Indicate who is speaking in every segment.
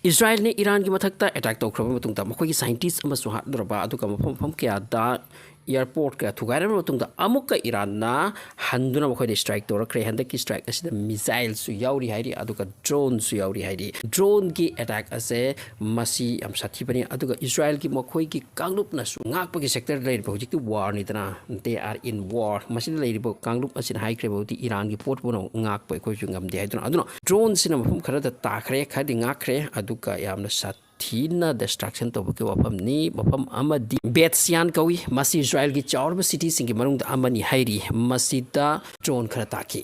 Speaker 1: Israel ne Iran ki mathakta attack tawkhra matungta makoi scientist ama su hadraba aduga mafam kya da airport ka thugaira matungda amuk ka Iran na handuna makoi strike torakre Handak ki strike asida missile su yauri hairi aduga drone su yauri hairi drone ki attack ase masi am sathi bani aduga Israel ki makoi ki kanglup na su ngak pa ki sector lai ba hujik war ni tana they are in war masi lai ba kanglup asin high kre bauti Iran ki port bono ngak pa ko jungam de haiduna aduna drone sina mafum khara da takre khadi ngak kre aduga yamna sat thina destruction to ke wafam ni mafam amadi betsian kawi masi Israel ki chawrba city singi marung da amani hairi masida drone khara taki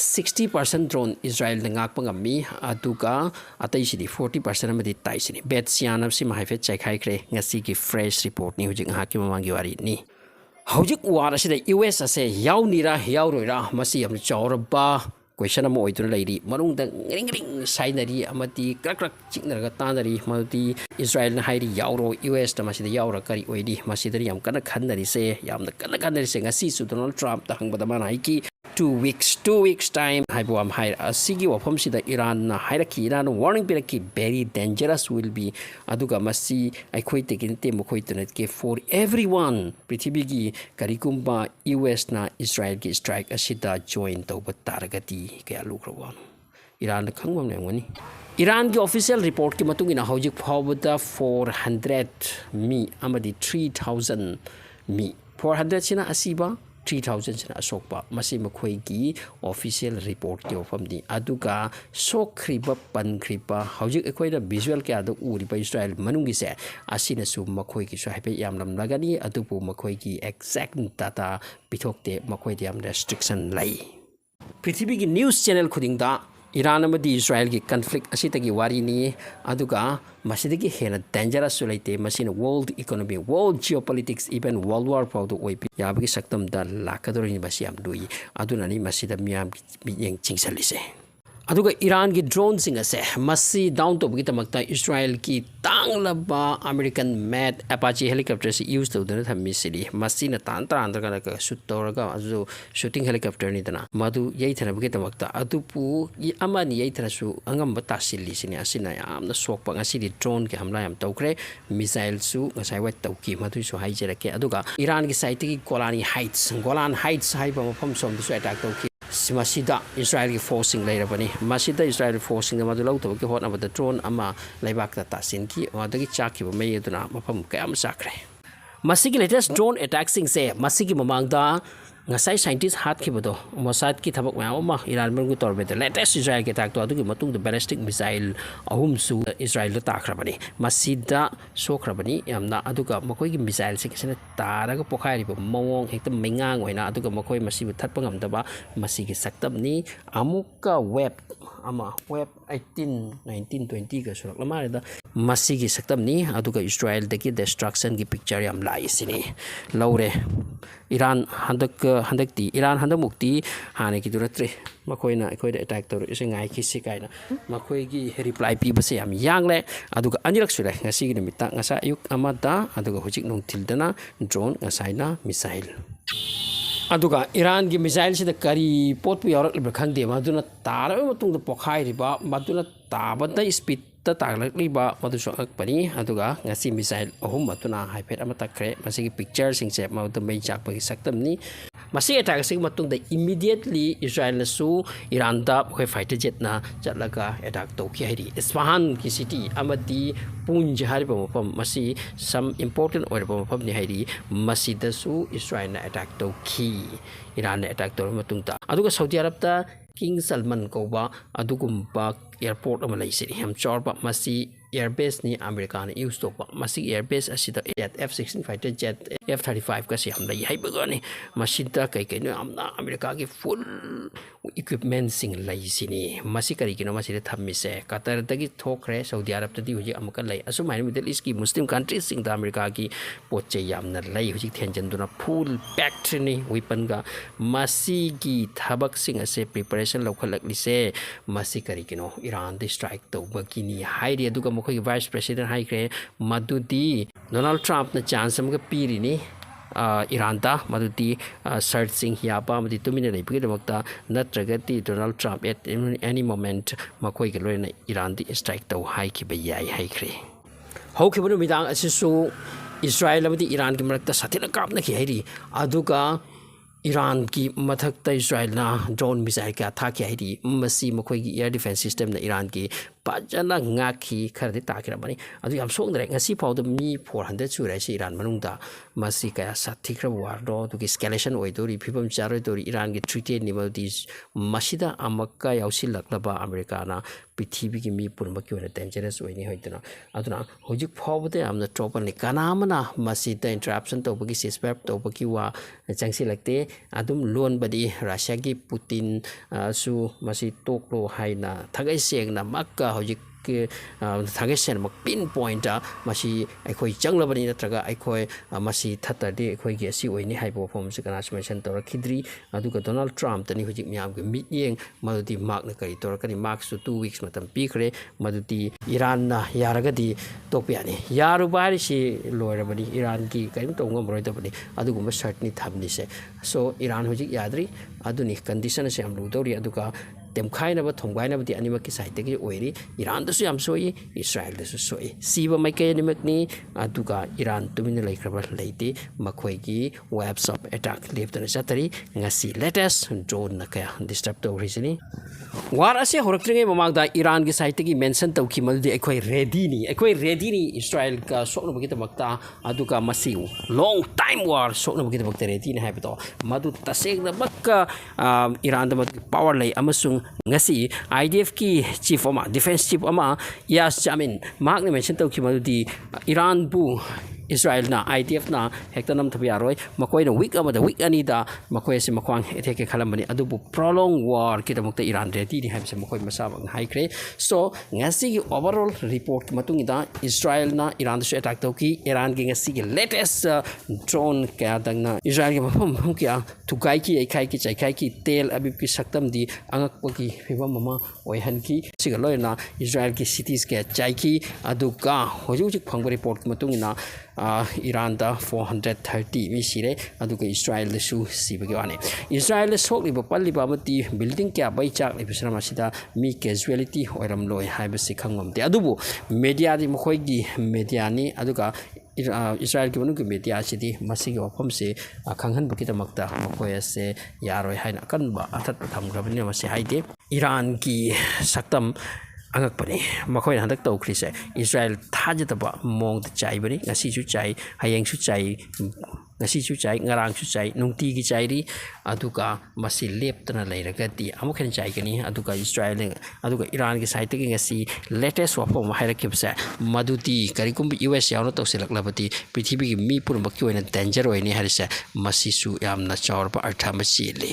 Speaker 1: 60% drone Israel na ngak pangami aduga atai sidi 40% amadi tai sini betsian apsi mahaife chai khai kre ngasi ki fresh report ni hujik ha ki mamangi wari ni hujik war asida US ase yaw nira yaw roira masi am chawrba question ama oiduna lairi marung da ngring sainari amati krak chiknaraga tanari mati Israel na hairi yauro US da masida yaura kari oidi masidari yam kana khanari se yamna kana khanari se ngasi su Donald Trump ta hangbada mana haiki 2 weeks time haibuam hair asigi wafam sida Iran na hairakhi Iran warning piraki very dangerous will be aduga masi aikhoi tekinte mokoi tunet ke for everyone prithibhi gi karikumba US na Israel ki strike asida join tawba taragati kaya lukrawan Iran khangwam nengwani Iran ki official report ki matungina hojik phawbada 400 mi amadi 3000 mi 400 sina asiba 3000 sina asokpa masi makhoi gi official report ki ofamdi aduga sokriba pankriba hojik ekoi da visual kya da uri ba Israel manungi se asina su makhoi ki so haipe yamlam lagani adupu makhoi ki exact data pithokte makhoi yam restriction lai prithibhi ki news channel khudingda Iran amadi Israel ki conflict asitagi wari ni aduga masidagi hena dangerous sulaite masina world economy world geopolitics even world war pau do oipi yabagi saktam da lakadori ni basiam dui aduna ni masida miam yeng chingsalise aduga Iran ki drone singa se masi down to bagi tamakta Israel ki tanglaba American made Apache helicopter se use to dana thammi sili masi na tan ka shoot toraga azu shooting helicopter ni dana madu yei thana bagi tamakta adupu i amani yei thana su angam ba tasili sini asina yamna sokpa ngasi di drone ke hamla yam tawkre missile su ngasai wa tawki madu su haijera ke aduga Iran ki site ki Golan Heights haiba mafam som su attack tawki masida Israel ki forcing lairabani masida Israel forcing madu lau to ki hot na the drone ama laibak ta tasin ki adagi chaki ba mai aduna mafam kayam sakre masigi latest drone attack sing se masigi mamangda ngasai scientist hat ki bodo Mossad ki thabak ma ma Iran mergu torbe the latest Israel ki attack to adugi matung the ballistic missile ahum su Israel ta takhrabani masida sokhrabani yamna aduga makoi ki missile se kisena taraga pokhai ri mawong hekta mengang oina aduga makoi masibu thatpa ngamdaba masigi saktam ni amukka web 18 19 20 ka surak lamari da masigi saktam ni aduga Israel deki destruction ki picture yam lai sini laure Iran handak ti Iran handak mukti hane ki duratre makoina ekoi da attack tor ise ngai ki sikaina makoi gi reply pi base yam yangle aduga anirak sure ngasi gi nimita ngasa ayuk amada aduga hujik nong tildana drone ngasaina missile aduga Iran gi missile sida kari pot pu yarak libra khangde maduna tara matung da pokhai riba maduna tabada speed ta taglak liba madu so akpani aduga ngasi missile ahum matuna haipet amata kre masigi picture sing se madu mai chak pa saktam ni masi attack sing matung da immediately Israel na su Iran da khoi fighter jet na chatlaga attack to ki hairi Isfahan ki city amati Punj hariba mafam masi some important oirba mafam ni hairi masi da su Israel na attack to ki Iran na attack to matung ta aduga Saudi Arab ta King Salman koba adugumba airport ama laisiri ham chorba masi airbase ni America na use to masi airbase asida F-16 fighter jet F-35 ka si ham lai haibaga ni masida kai kai no amna America ki full equipment sing laisini masi kari kino masi de thammi se Qatar dagi thokre Saudi Arab tadi hoji amaka lai asumai Middle East ki Muslim countries sing da America ki poche yamna lai hoji thenjan duna full packed ni weapon ga masi ki thabak sing ase preparation lokhalak li se masi kari kino Iran de strike to bagini hairi aduga mokoi vice president haikre madudi Donald Trump na chance amga piri ni ꯏꯔꯥꯟꯗ ꯃꯗꯨꯗꯤ ꯁꯔꯠꯁꯤꯡ ꯌꯥꯕ ꯑꯃꯗꯤ ꯇꯨꯃꯤꯟꯅ ꯂꯩꯕꯒꯤꯗꯃꯛꯇ ꯅꯠꯇ꯭ꯔꯒꯗꯤ ꯗꯣꯅꯥꯜഡ് ꯇ꯭ꯔꯝꯞ eight any moment ꯃꯈꯣꯏꯒ ꯂꯣꯏꯅꯅ ꯏꯔꯥꯟꯗꯤ strike ꯇꯧ ꯍꯥꯏꯈꯤꯕ ꯌꯥꯏ ꯍꯥꯏꯈ꯭ꯔꯦ ꯍꯧꯈꯤꯕ ꯅꯨꯃꯤꯗꯥꯡ ꯑꯁꯤꯁꯨ ꯏꯁ꯭ꯔꯥꯏꯜ ꯑꯃꯗꯤ ꯏꯔꯥꯟꯒꯤ ꯃꯔꯛꯇ ꯁꯥꯊꯤꯅ ꯀꯥꯞꯅꯈꯤ ꯍꯥꯏꯔꯤ ꯑꯗꯨꯒ ꯏꯔꯥꯟꯒꯤ ꯃꯊꯛꯇ ꯏꯁ꯭ꯔꯥꯏꯜꯅ ꯗ꯭ꯔꯣꯟ ꯃꯤꯁꯥꯏꯜ ꯀꯌꯥ ꯊꯥꯈꯤ ꯍꯥꯏꯔꯤ ꯃꯁꯤ ꯃꯈꯣꯏꯒꯤ ꯏꯌꯔ ꯗꯤꯐꯦꯟꯁ ꯁꯤꯁꯇꯦꯝꯅ ꯏꯔꯥꯟꯒꯤ ꯐꯖꯅ ꯉꯥꯛꯈꯤ ꯈꯔꯗꯤ ꯇꯥꯈꯤꯔꯝꯕꯅꯤ ꯑꯗꯨ ꯌꯥꯝ ꯁꯣꯛꯅꯔꯦ ꯉꯁꯤ ꯐꯥꯎꯗ ꯃꯤ 400 ꯁꯨꯔꯦ ꯁꯤ ꯏꯔꯥꯟ ꯃꯅꯨꯡꯗ ꯃꯁꯤ ꯀꯌꯥ ꯁꯥꯊꯤꯈ꯭ꯔꯕ ꯋꯥꯔꯗꯣ ꯑꯗꯨꯒꯤ ꯏꯁꯀꯦꯂꯦꯁꯟ ꯑꯣꯏꯗꯣꯔꯤ ꯐꯤꯕꯝ ꯆꯥꯔꯣꯏꯗꯣꯔꯤ ꯏꯔꯥꯟꯒꯤ ꯊ꯭ꯔꯤꯇꯦꯟꯅꯤ ꯃꯗꯨꯗꯤ ꯃꯁꯤꯗ ꯑꯃꯛꯀ ꯌꯥꯎꯁꯤꯜꯂꯛꯂꯕ ꯑꯃꯦꯔꯤꯀꯥꯅ ꯄ꯭ꯔꯤꯊꯤꯕꯤꯒꯤ ꯃꯤ ꯄꯨꯝꯅꯃꯛꯀꯤ ꯑꯣꯏꯅ ꯗꯦꯟꯖꯔꯁ ꯑꯣꯏꯅꯤ ꯍꯥꯏꯗꯨꯅ ꯑꯗꯨꯅ ꯍꯧꯖꯤꯛ ꯐꯥꯎꯕꯗ ꯌꯥꯝꯅ ꯇ꯭ꯔꯣꯕꯜꯅꯤ ꯀꯅꯥꯃꯅ ꯃꯁꯤꯗ ꯏꯟꯇꯔꯞꯁꯟ ꯇꯧꯕꯒꯤ ꯁꯤꯁꯄꯦꯞ ꯇꯧꯕꯒꯤ ꯋꯥ ꯆꯪꯁꯤꯜꯂꯛꯇꯦ ꯑꯗꯨꯝ ꯂꯣꯟꯕꯗꯤ ꯔꯁꯤꯌꯥꯒꯤ ꯄꯨꯇꯤꯟ ꯁꯨ ꯃꯁꯤ ꯇꯣꯛꯂꯣ ꯍꯥꯏꯅ ꯊꯥꯒꯩ ꯁꯦꯡꯅ ꯃꯛꯀ ꯍꯧꯖꯤꯛ ꯊꯥꯒꯩ ꯁꯦꯡꯅꯃꯛ ꯄꯤꯟ ꯄꯣꯏꯟꯇ ꯃꯁꯤ ꯑꯩꯈꯣꯏ ꯆꯪꯂꯕꯅꯤ ꯅꯠꯇ꯭ꯔꯒ ꯑꯩꯈꯣꯏ ꯃꯁꯤ ꯊꯠꯇ꯭ꯔꯗꯤ ꯑꯩꯈꯣꯏꯒꯤ ꯑꯁꯤ ꯑꯣꯏꯅꯤ ꯍꯥꯏꯕ ꯋꯥꯐꯝꯁꯤ ꯀꯅꯥꯁꯨ ꯃꯦꯟꯁꯟ ꯇꯧꯔꯛꯈꯤꯗ꯭ꯔꯤ ꯑꯗꯨꯒ ꯗꯣꯅꯥꯜด์ꯇ꯭ꯔꯝꯞꯇꯅꯤ ꯍꯧꯖꯤꯛ ꯃꯤꯌꯥꯝꯒꯤ ꯃꯤꯠꯌꯦꯡ ꯃꯗꯨꯗꯤ ꯃꯥꯛꯅ ꯀꯔꯤ ꯇꯧꯔꯛꯀꯅꯤ ꯃꯥꯛꯁꯨ 2 weeks ꯃꯇꯝ ꯄꯤꯈ꯭ꯔꯦ ꯃꯗꯨꯗꯤ ꯏꯔꯥꯟꯅ ꯌꯥꯔꯒꯗꯤ ꯇꯣꯛꯄ ꯌꯥꯅꯤ ꯌꯥꯔꯨꯕ ꯍꯥꯏꯔꯤꯁꯤ ꯂꯣꯏꯔꯕꯅꯤ ꯏꯔꯥꯟꯒꯤ ꯀꯔꯤꯝ ꯇꯧꯕ ꯉꯝꯃꯔꯣꯏꯗꯕꯅꯤ ꯑꯗꯨꯒꯨꯝꯕ ꯁꯔꯠꯅꯤ ꯊꯝꯂꯤꯁꯦ ꯁꯣ ꯏꯔꯥꯟ ꯍꯧꯖꯤꯛ ꯌꯥꯗ꯭ꯔꯤ ꯑꯗꯨꯅꯤ ꯀꯟꯗꯤꯁꯟ ꯑꯁꯤ ꯌꯥꯝ ꯂꯨꯗꯧꯔꯤ ꯑꯗꯨꯒ ꯇꯦꯝꯈꯥꯏꯅꯕ ꯊꯣꯝꯒꯥꯏꯅꯕꯗꯤ ꯑꯅꯤꯃꯛꯀꯤ ꯁꯥꯏꯠꯇꯒꯤ ꯑꯣꯏꯔꯤ ꯏꯔꯥꯟꯗꯁꯨ ꯌꯥꯝ ꯁꯣꯛꯏ ꯏꯁ꯭ꯔꯥꯏꯜꯗꯁꯨ ꯁꯣꯛꯏ ꯁꯤꯕ ꯃꯥꯏꯀꯩ ꯑꯅꯤꯃꯛꯅꯤ ꯑꯗꯨꯒ ꯏꯔꯥꯟ ꯇꯨꯃꯤꯟꯅ ꯂꯩꯈ꯭ꯔꯕ ꯂꯩꯇꯦ ꯃꯈꯣꯏꯒꯤ ꯋꯦꯕꯁ ꯑꯣꯐ ꯑꯦꯇꯥꯛ ꯂꯦꯞꯇꯅ ꯆꯠꯇꯔꯤ ꯉꯁꯤ ꯂꯦꯇꯦꯁ ꯗ꯭ꯔꯣꯟꯅ ꯀꯌꯥ ꯗꯤꯁꯇꯔꯕ ꯇꯧꯔꯤꯁꯤꯅꯤ ꯋꯥꯔ ꯑꯁꯤ ꯍꯧꯔꯛꯇ꯭ꯔꯤꯉꯩ ꯃꯃꯥꯡꯗ ꯏꯔꯥꯟꯒꯤ ꯁꯥꯏꯠꯇꯒꯤ ꯃꯦꯟꯁꯟ ꯇꯧꯈꯤ ꯃꯗꯨꯗꯤ ꯑꯩꯈꯣꯏ ꯔꯦꯗꯤꯅꯤ ꯏꯁ꯭ꯔꯥꯏꯜꯒ ꯁꯣꯛꯅꯕꯒꯤꯗꯃꯛꯇ ꯑꯗꯨꯒ ꯃꯁꯤ ꯂꯣꯡ ꯇꯥꯏꯝ ꯋꯥꯔ ꯁꯣꯛꯅꯕꯒꯤꯗꯃꯛꯇ ꯔꯦꯗꯤꯅꯤ ꯍꯥꯏꯕꯗꯣ ꯃꯗꯨ ꯇꯁꯦꯡꯅꯃꯛꯀ ꯏꯔꯥꯟꯗ ꯄꯋꯥꯔ ꯂꯩ ꯑꯃꯁꯨꯡ ꯉꯁꯤ IDFꯀꯤ ꯆꯤꯐ ꯑꯃ ꯗꯤꯐꯦꯟꯁ ꯆꯤꯐ ꯑꯃ ꯌꯥꯁ ꯖꯥꯃꯤꯟ ꯃꯍꯥꯛꯅ ꯃꯦꯟꯁꯟ ꯇꯧꯈꯤ ꯃꯗꯨꯗꯤ ꯏꯔꯥꯟꯕꯨ ꯏꯁ꯭ꯔꯥꯏꯜꯅ IDFꯅ ꯍꯦꯛꯇ ꯅꯝꯊꯕ ꯌꯥꯔꯣꯏ ꯃꯈꯣꯏꯅ ꯋꯤꯛ ꯑꯃꯗ ꯋꯤꯛ ꯑꯅꯤꯗ ꯃꯈꯣꯏ ꯑꯁꯤ ꯃꯈ꯭ꯋꯥꯡ ꯊꯦꯛꯀꯦ ꯈꯜꯂꯝꯕꯅꯤ ꯑꯗꯨꯕꯨ ꯄ꯭ꯔꯣꯂꯣꯡ ꯋꯥꯔꯒꯤꯗꯃꯛꯇ ꯏꯔꯥꯟ ꯔꯦꯗꯤꯅꯤ ꯍꯥꯏꯕꯁꯦ ꯃꯈꯣꯏ ꯃꯁꯥꯃꯛꯅ ꯍꯥꯏꯈ꯭ꯔꯦ ꯁꯣ ꯉꯁꯤꯒꯤ ꯑꯣꯚꯔꯑꯣꯜ ꯔꯤꯄꯣꯔꯠꯀꯤ ꯃꯇꯨꯡꯏꯟꯅ ꯏꯁ꯭ꯔꯥꯏꯜꯅ ꯏꯔꯥꯟꯗꯁꯨ ꯑꯦꯇꯥꯛ ꯇꯧꯈꯤ ꯏꯔꯥꯟꯒꯤ ꯉꯁꯤꯒꯤ ꯂꯦꯇꯦꯁ ꯗ꯭ꯔꯣꯟ ꯀꯌꯥꯗꯪꯅ ꯏꯁ꯭ꯔꯥꯏꯜꯒꯤ ꯃꯐꯝ ꯀꯌꯥ ꯊꯨꯒꯥꯏꯈꯤ ꯌꯩꯈꯥꯏꯈꯤ ꯆꯩꯈꯥꯏꯈꯤ ꯇꯦꯜ ꯑꯕꯤꯕꯀꯤ ꯁꯛꯇꯝꯗꯤ ꯑꯉꯛꯄꯒꯤ ꯐꯤꯕꯝ ꯑꯃ ꯑꯣꯏꯍꯟꯈꯤ ꯁꯤꯒ ꯂꯣꯏꯅꯅ ꯏꯁ꯭ꯔꯥꯏꯜꯒꯤ ꯁꯤꯇꯤꯁ ꯀꯌꯥ ꯆꯥꯏꯈꯤ ꯑꯗꯨꯒ ꯍꯧꯖꯤꯛ ꯐꯪꯕ ꯔꯤꯄꯣꯔꯠꯀꯤ ꯃꯇꯨꯡꯏꯟꯅ ꯏꯔꯥꯟꯗ 430 ꯃꯤ ꯁꯤꯔꯦ ꯑꯗꯨꯒ ꯏꯁ꯭ꯔꯥꯏꯜꯗꯁꯨ ꯁꯤꯕꯒꯤ ꯋꯥꯅꯤ ꯏꯁ꯭ꯔꯥꯏꯜꯗ ꯁꯣꯛꯂꯤꯕ ꯄꯜꯂꯤꯕ ꯑꯃꯗꯤ ꯕꯤꯜꯗꯤꯡ ꯀꯌꯥ ꯃꯩ ꯆꯥꯛꯂꯤꯕꯁꯤꯅ ꯃꯁꯤꯗ ꯃꯤ ꯀꯦꯖꯨꯋꯦꯂꯤꯇꯤ ꯑꯣꯏꯔꯝꯂꯣꯏ ꯍꯥꯏꯕꯁꯤ ꯈꯪꯉꯝꯗꯦ ꯑꯗꯨꯕꯨ ꯃꯦꯗꯤꯌꯥꯗꯤ ꯃꯈꯣꯏꯒꯤ ꯃꯦꯗꯤꯌꯥꯅꯤ ꯑꯗꯨꯒ ꯏꯁ꯭ꯔꯥꯏꯜꯒꯤ ꯃꯅꯨꯡꯒꯤ ꯃꯦꯗꯤꯌꯥꯁꯤꯗꯤ ꯃꯁꯤꯒꯤ ꯋꯥꯐꯝꯁꯤ ꯈꯪꯍꯟꯕꯒꯤꯗꯃꯛꯇ ꯃꯈꯣꯏ ꯑꯁꯦ ꯌꯥꯔꯣꯏ ꯍꯥꯏꯅ ꯑꯀꯟꯕ ꯑꯊꯠꯄ ꯊꯝꯈ꯭ꯔꯕꯅꯤꯅ ꯃꯁꯤ ꯍꯥꯏꯗꯦ ꯏꯔꯥꯟꯒꯤ ꯁꯛꯇꯝ ꯑꯉꯛꯄꯅꯤ ꯃꯈꯣꯏꯅ ꯍꯟꯗꯛ ꯇꯧꯈ꯭ꯔꯤꯁꯦ ꯏꯁ꯭ꯔꯥꯏꯜ ꯊꯥꯖꯗꯕ ꯃꯑꯣꯡꯗ ꯆꯥꯏꯕꯅꯤ ꯉꯁꯤꯁꯨ ꯆꯥꯏ ꯍꯌꯦꯡꯁꯨ ꯆꯥꯏ ꯉꯁꯤꯁꯨ ꯆꯥꯏ ꯉꯔꯥꯡꯁꯨ ꯆꯥꯏ ꯅꯨꯡꯇꯤꯒꯤ ꯆꯥꯏꯔꯤ ꯑꯗꯨꯒ ꯃꯁꯤ ꯂꯦꯞꯇꯅ ꯂꯩꯔꯒꯗꯤ ꯑꯃꯨꯛ ꯍꯦꯟꯅ ꯆꯥꯏꯒꯅꯤ ꯑꯗꯨꯒ ꯏꯁ꯭ꯔꯥꯏꯜ ꯑꯗꯨꯒ ꯏꯔꯥꯟꯒꯤ ꯁꯥꯏꯠꯇꯒꯤ ꯉꯁꯤ ꯂꯦꯇꯦꯁ ꯋꯥꯐꯝ ꯑꯃ ꯍꯥꯏꯔꯛꯈꯤꯕꯁꯦ ꯃꯗꯨꯗꯤ ꯀꯔꯤꯒꯨꯝꯕ US ꯌꯥꯎꯅ ꯇꯧꯁꯤꯜꯂꯛꯂꯕꯗꯤ ꯄ꯭ꯔꯤꯊꯤꯕꯤꯒꯤ ꯃꯤ ꯄꯨꯝꯅꯃꯛꯀꯤ ꯑꯣꯏꯅ ꯗꯦꯟꯖꯔ ꯑꯣꯏꯅꯤ ꯍꯥꯏꯔꯤꯁꯦ ꯃꯁꯤꯁꯨ ꯌꯥꯝꯅ ꯆꯥꯎꯔꯕ ꯑꯔꯊ ꯑꯃ ꯆꯦꯜꯂꯤ